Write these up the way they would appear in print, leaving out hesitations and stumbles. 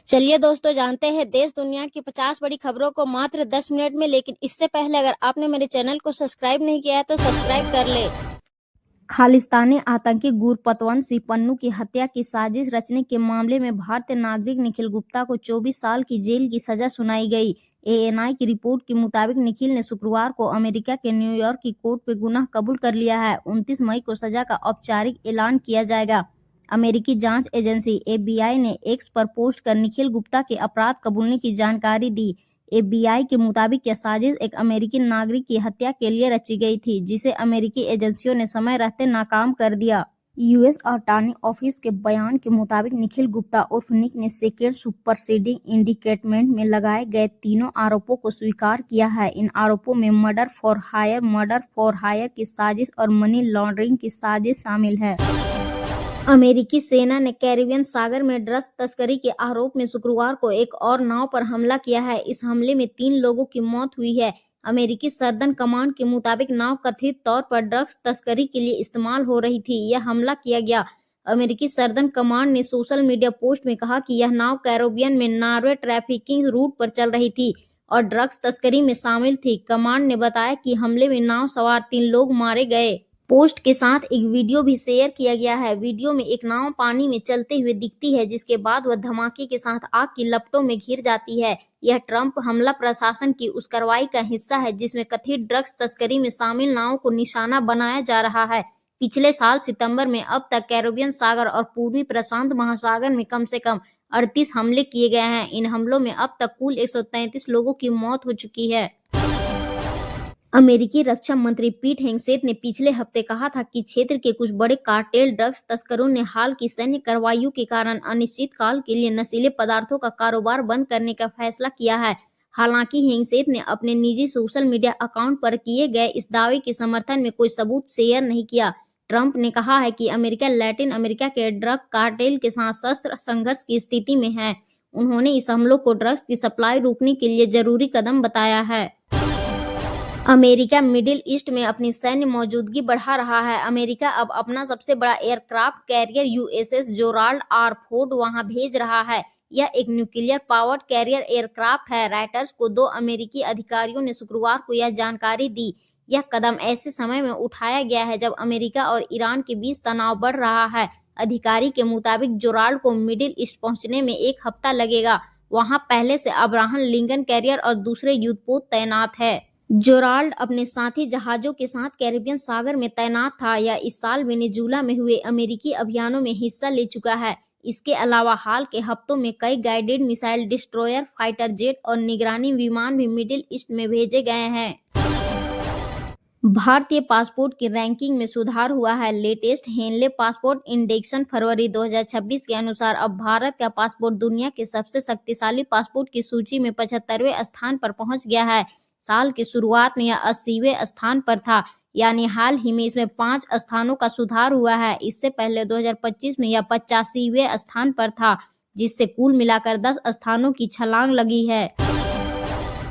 चलिए दोस्तों, जानते हैं देश दुनिया की 50 बड़ी खबरों को मात्र 10 मिनट में। लेकिन इससे पहले अगर आपने मेरे चैनल को सब्सक्राइब नहीं किया है तो सब्सक्राइब कर ले। खालिस्तानी आतंकी गुरपतवंत पन्नू की हत्या की साजिश रचने के मामले में भारतीय नागरिक निखिल गुप्ता को 24 साल की जेल की सजा सुनाई गई। एएनआई की रिपोर्ट के मुताबिक निखिल ने शुक्रवार को अमेरिका के न्यूयॉर्क की कोर्ट में गुनाह कबूल कर लिया है। 29 मई को सजा का औपचारिक ऐलान किया जाएगा। अमेरिकी जांच एजेंसी एफबीआई ने एक्स पर पोस्ट कर निखिल गुप्ता के अपराध कबूलने की जानकारी दी। एफबीआई के मुताबिक यह साजिश एक अमेरिकी नागरिक की हत्या के लिए रची गई थी, जिसे अमेरिकी एजेंसियों ने समय रहते नाकाम कर दिया। यूएस अटॉर्नी ऑफिस के बयान के मुताबिक निखिल गुप्ता उर्फ निक ने सेकेंड सुपरसीडिंग इंडिकेटमेंट में लगाए गए तीनों आरोपों को स्वीकार किया है। इन आरोपों में मर्डर फॉर हायर की साजिश और मनी लॉन्ड्रिंग की साजिश शामिल है। अमेरिकी सेना ने कैरिबियन सागर में ड्रग्स तस्करी के आरोप में शुक्रवार को एक और नाव पर हमला किया है। इस हमले में 3 लोगों की मौत हुई है। अमेरिकी सर्दन कमांड के मुताबिक नाव कथित तौर पर ड्रग्स तस्करी के लिए इस्तेमाल हो रही थी। यह हमला किया गया। अमेरिकी सर्दन कमांड ने सोशल मीडिया पोस्ट में कहा कि यह नाव कैरिबियन में नॉर्वे ट्रैफिकिंग रूट पर चल रही थी और ड्रग्स तस्करी में शामिल थी। कमांड ने बताया कि हमले में नाव सवार 3 लोग मारे गए। पोस्ट के साथ एक वीडियो भी शेयर किया गया है। वीडियो में एक नाव पानी में चलते हुए दिखती है, जिसके बाद वह धमाके के साथ आग की लपटों में घिर जाती है। यह ट्रंप हमला प्रशासन की उस कार्रवाई का हिस्सा है जिसमें कथित ड्रग्स तस्करी में शामिल नावों को निशाना बनाया जा रहा है। पिछले साल सितंबर में अब तक कैरिबियन सागर और पूर्वी प्रशांत महासागर में कम से कम 38 हमले किए गए हैं। इन हमलों में अब तक कुल 133 लोगों की मौत हो चुकी है। अमेरिकी रक्षा मंत्री पीट हेगसेथ ने पिछले हफ्ते कहा था कि क्षेत्र के कुछ बड़े कार्टेल ड्रग्स तस्करों ने हाल की सैन्य कार्रवाइयों के कारण अनिश्चित काल के लिए नशीले पदार्थों का कारोबार बंद करने का फैसला किया है। हालांकि हेगसेथ ने अपने निजी सोशल मीडिया अकाउंट पर किए गए इस दावे के समर्थन में कोई सबूत शेयर नहीं किया। ट्रंप ने कहा है कि अमेरिका लैटिन अमेरिका के ड्रग कार्टेल के साथ शस्त्र संघर्ष की स्थिति में है। उन्होंने इस हमलों को ड्रग्स की सप्लाई रोकने के लिए जरूरी कदम बताया है। अमेरिका मिडिल ईस्ट में अपनी सैन्य मौजूदगी बढ़ा रहा है। अमेरिका अब अपना सबसे बड़ा aircraft carrier USS Gerald R Ford वहां भेज रहा है। यह एक न्यूक्लियर पावर्ड कैरियर एयरक्राफ्ट है। राइटर्स को 2 अमेरिकी अधिकारियों ने शुक्रवार को यह जानकारी दी। यह कदम ऐसे समय में उठाया गया है जब अमेरिका और ईरान के बीच तनाव बढ़ रहा है। अधिकारी के मुताबिक जेराल्ड को मिडिल ईस्ट पहुंचने में 1 हफ्ता लगेगा। वहां पहले से अब्राहम लिंकन कैरियर और दूसरे युद्धपोत तैनात है। जेराल्ड अपने साथी जहाजों के साथ कैरिबियन सागर में तैनात था। यह इस साल वेनेजुला में हुए अमेरिकी अभियानों में हिस्सा ले चुका है। इसके अलावा हाल के हफ्तों में कई guided missile destroyer, fighter jet और निगरानी विमान भी मिडिल ईस्ट में भेजे गए हैं। भारतीय पासपोर्ट की रैंकिंग में सुधार हुआ है। लेटेस्ट हेनले पासपोर्ट इंडेक्स फरवरी 2026 के अनुसार अब भारत का पासपोर्ट दुनिया के सबसे शक्तिशाली पासपोर्ट की सूची में 75वें स्थान पर पहुंच गया है। साल की शुरुआत में यह 80वें स्थान पर था, यानी हाल ही में इसमें 5 स्थानों का सुधार हुआ है। इससे पहले 2025 में यह 85वें स्थान पर था, जिससे कुल मिलाकर 10 स्थानों की छलांग लगी है।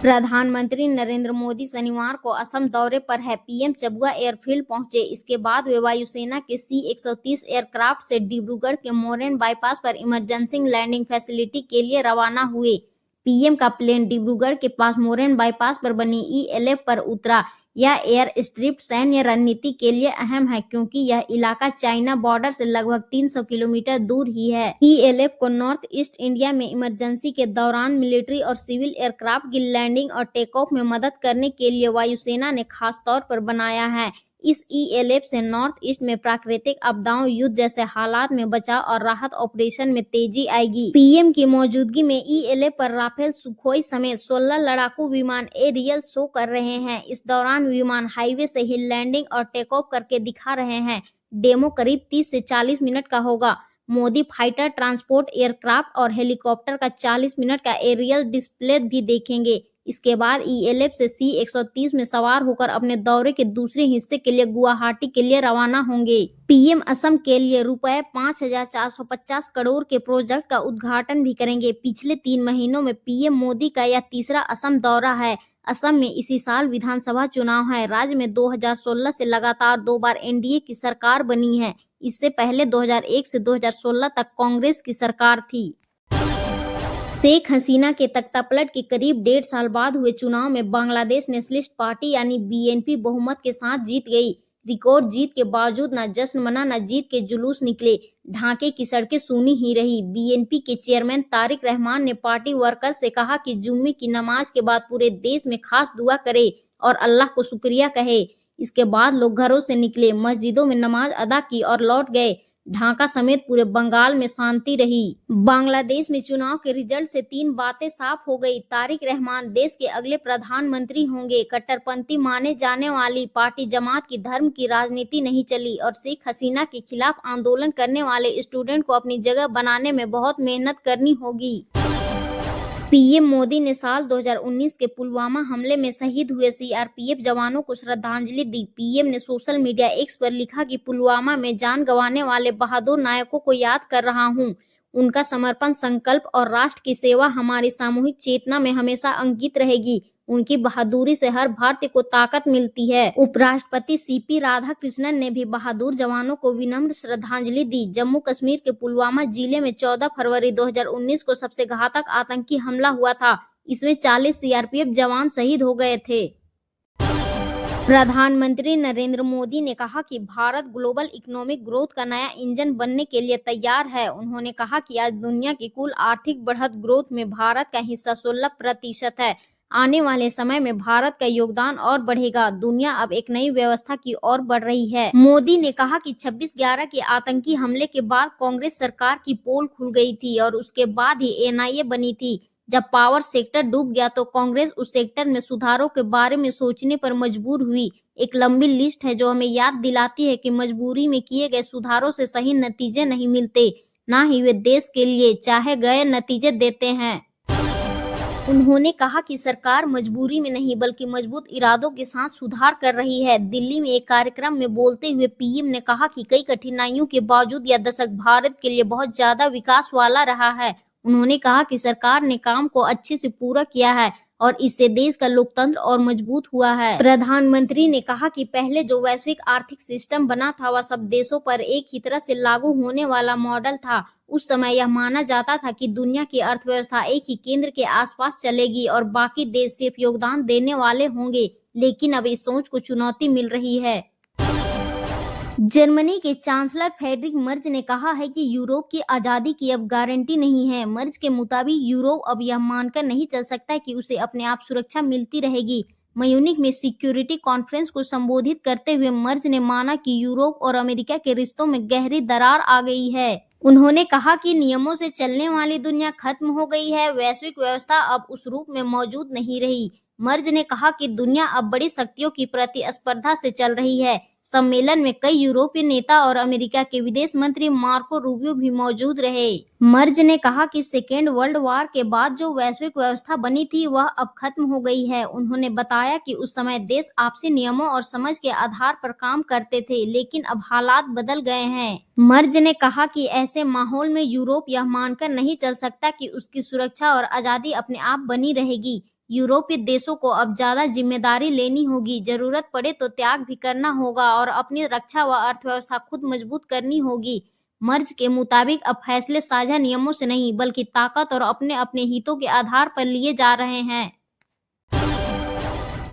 प्रधानमंत्री नरेंद्र मोदी शनिवार को असम दौरे पर है। पीएम चबुआ एयरफील्ड पहुंचे। इसके बाद वे वायुसेना के C-130 एयरक्राफ्ट से डिब्रूगढ़ के मोरेन बाईपास पर इमरजेंसी लैंडिंग फैसिलिटी के लिए रवाना हुए। पीएम का प्लेन डिब्रूगढ़ के पास मोरेन बाईपास पर बनी ELF पर उतरा। यह एयर स्ट्रिप सैन्य रणनीति के लिए अहम है, क्योंकि यह इलाका चाइना बॉर्डर से लगभग 300 किलोमीटर दूर ही है। ELF को नॉर्थ ईस्ट इंडिया में इमरजेंसी के दौरान मिलिट्री और सिविल एयरक्राफ्ट की लैंडिंग और टेक ऑफ में मदद करने के लिए वायुसेना ने खास तौर पर बनाया है। इस ELF से नॉर्थ ईस्ट में प्राकृतिक आपदाओं, युद्ध जैसे हालात में बचाव और राहत ऑपरेशन में तेजी आएगी। पीएम की मौजूदगी में ELF पर राफेल, सुखोई समेत 16 लड़ाकू विमान एरियल शो कर रहे हैं। इस दौरान विमान हाईवे से ही लैंडिंग और टेक ऑफ करके दिखा रहे हैं। डेमो करीब 30 से 40 मिनट का होगा। मोदी फाइटर ट्रांसपोर्ट एयरक्राफ्ट और हेलीकॉप्टर का 40 मिनट का एरियल डिस्प्ले भी देखेंगे। इसके बाद ELF से C-130 में सवार होकर अपने दौरे के दूसरे हिस्से के लिए गुवाहाटी के लिए रवाना होंगे। पीएम असम के लिए रुपए 5,450 करोड़ के प्रोजेक्ट का उद्घाटन भी करेंगे। पिछले 3 महीनों में पीएम मोदी का यह तीसरा असम दौरा है। असम में इसी साल विधानसभा चुनाव है। राज्य में 2016 से लगातार 2 बार एनडीए की सरकार बनी है। इससे पहले 2001 से 2016 तक कांग्रेस की सरकार थी। शेख हसीना के तख्तापलट के करीब 1.5 साल बाद हुए चुनाव में बांग्लादेश नेशनलिस्ट पार्टी यानी बीएनपी बहुमत के साथ जीत गई। रिकॉर्ड जीत के बावजूद न जश्न मना न जीत के जुलूस निकले। ढाके की सड़कें सूनी ही रही। बीएनपी के चेयरमैन तारिक रहमान ने पार्टी वर्कर से कहा कि जुम्मे की नमाज के बाद पूरे देश में खास दुआ करे और अल्लाह को शुक्रिया कहे। इसके बाद लोग घरों से निकले, मस्जिदों में नमाज अदा की और लौट गए। ढाका समेत पूरे बंगाल में शांति रही। बांग्लादेश में चुनाव के रिजल्ट से 3 बातें साफ हो गई। तारिक रहमान देश के अगले प्रधानमंत्री होंगे। कट्टरपंथी माने जाने वाली पार्टी जमात की धर्म की राजनीति नहीं चली और शेख हसीना के खिलाफ आंदोलन करने वाले स्टूडेंट को अपनी जगह बनाने में बहुत मेहनत करनी होगी। पीएम मोदी ने साल 2019 के पुलवामा हमले में शहीद हुए सीआरपीएफ जवानों को श्रद्धांजलि दी। पीएम ने सोशल मीडिया एक्स पर लिखा कि पुलवामा में जान गंवाने वाले बहादुर नायकों को याद कर रहा हूं। उनका समर्पण, संकल्प और राष्ट्र की सेवा हमारी सामूहिक चेतना में हमेशा अंकित रहेगी। उनकी बहादुरी से हर भारतीय को ताकत मिलती है। उपराष्ट्रपति सीपी राधाकृष्णन ने भी बहादुर जवानों को विनम्र श्रद्धांजलि दी। जम्मू कश्मीर के पुलवामा जिले में 14 फरवरी 2019 को सबसे घातक आतंकी हमला हुआ था। इसमें 40 सीआरपीएफ जवान शहीद हो गए थे। प्रधानमंत्री नरेंद्र मोदी ने कहा कि भारत ग्लोबल इकोनॉमिक ग्रोथ का नया इंजन बनने के लिए तैयार है। उन्होंने कहा कि आज दुनिया की कुल आर्थिक बढ़त ग्रोथ में भारत का हिस्सा 16% है। आने वाले समय में भारत का योगदान और बढ़ेगा। दुनिया अब एक नई व्यवस्था की ओर बढ़ रही है। मोदी ने कहा कि 26/11 के आतंकी हमले के बाद कांग्रेस सरकार की पोल खुल गई थी और उसके बाद ही एनआईए बनी थी। जब पावर सेक्टर डूब गया तो कांग्रेस उस सेक्टर में सुधारों के बारे में सोचने पर मजबूर हुई। एक लंबी लिस्ट है जो हमें याद दिलाती है कि मजबूरी में किए गए सुधारों से सही नतीजे नहीं मिलते, ना ही वे देश के लिए चाहे गए नतीजे देते हैं। उन्होंने कहा कि सरकार मजबूरी में नहीं बल्कि मजबूत इरादों के साथ सुधार कर रही है। दिल्ली में एक कार्यक्रम में बोलते हुए पीएम ने कहा कि कई कठिनाइयों के बावजूद यह दशक भारत के लिए बहुत ज्यादा विकास वाला रहा है। उन्होंने कहा कि सरकार ने काम को अच्छे से पूरा किया है और इससे देश का लोकतंत्र और मजबूत हुआ है। प्रधानमंत्री ने कहा कि पहले जो वैश्विक आर्थिक सिस्टम बना था वह सब देशों पर एक ही तरह से लागू होने वाला मॉडल था। उस समय यह माना जाता था कि दुनिया की अर्थव्यवस्था एक ही केंद्र के आसपास चलेगी और बाकी देश सिर्फ योगदान देने वाले होंगे, लेकिन अब इस सोच को चुनौती मिल रही है। जर्मनी के चांसलर फ्रेडरिक मर्ज ने कहा है कि यूरोप की आजादी की अब गारंटी नहीं है। मर्ज के मुताबिक यूरोप अब यह मानकर नहीं चल सकता कि उसे अपने आप सुरक्षा मिलती रहेगी। म्यूनिख में सिक्योरिटी कॉन्फ्रेंस को संबोधित करते हुए मर्ज ने माना कि यूरोप और अमेरिका के रिश्तों में गहरी दरार आ गई है। उन्होंने कहा कि नियमों से चलने वाली दुनिया खत्म हो गई है। वैश्विक व्यवस्था अब उस रूप में मौजूद नहीं रही। मर्ज ने कहा कि दुनिया अब बड़ी शक्तियों की प्रतिस्पर्धा से चल रही है। सम्मेलन में कई यूरोपीय नेता और अमेरिका के विदेश मंत्री मार्को रूबियो भी मौजूद रहे। मर्ज ने कहा कि सेकेंड वर्ल्ड वॉर के बाद जो वैश्विक व्यवस्था बनी थी वह अब खत्म हो गई है। उन्होंने बताया कि उस समय देश आपसी नियमों और समझ के आधार पर काम करते थे, लेकिन अब हालात बदल गए हैं। मर्ज ने कहा कि ऐसे माहौल में यूरोप यह मानकर नहीं चल सकता कि उसकी सुरक्षा और आजादी अपने आप बनी रहेगी। यूरोपीय देशों को अब ज्यादा जिम्मेदारी लेनी होगी। जरूरत पड़े तो त्याग भी करना होगा और अपनी रक्षा व अर्थव्यवस्था खुद मजबूत करनी होगी। मर्ज के मुताबिक अब फैसले साझा नियमों से नहीं बल्कि ताकत और अपने अपने हितों के आधार पर लिए जा रहे हैं।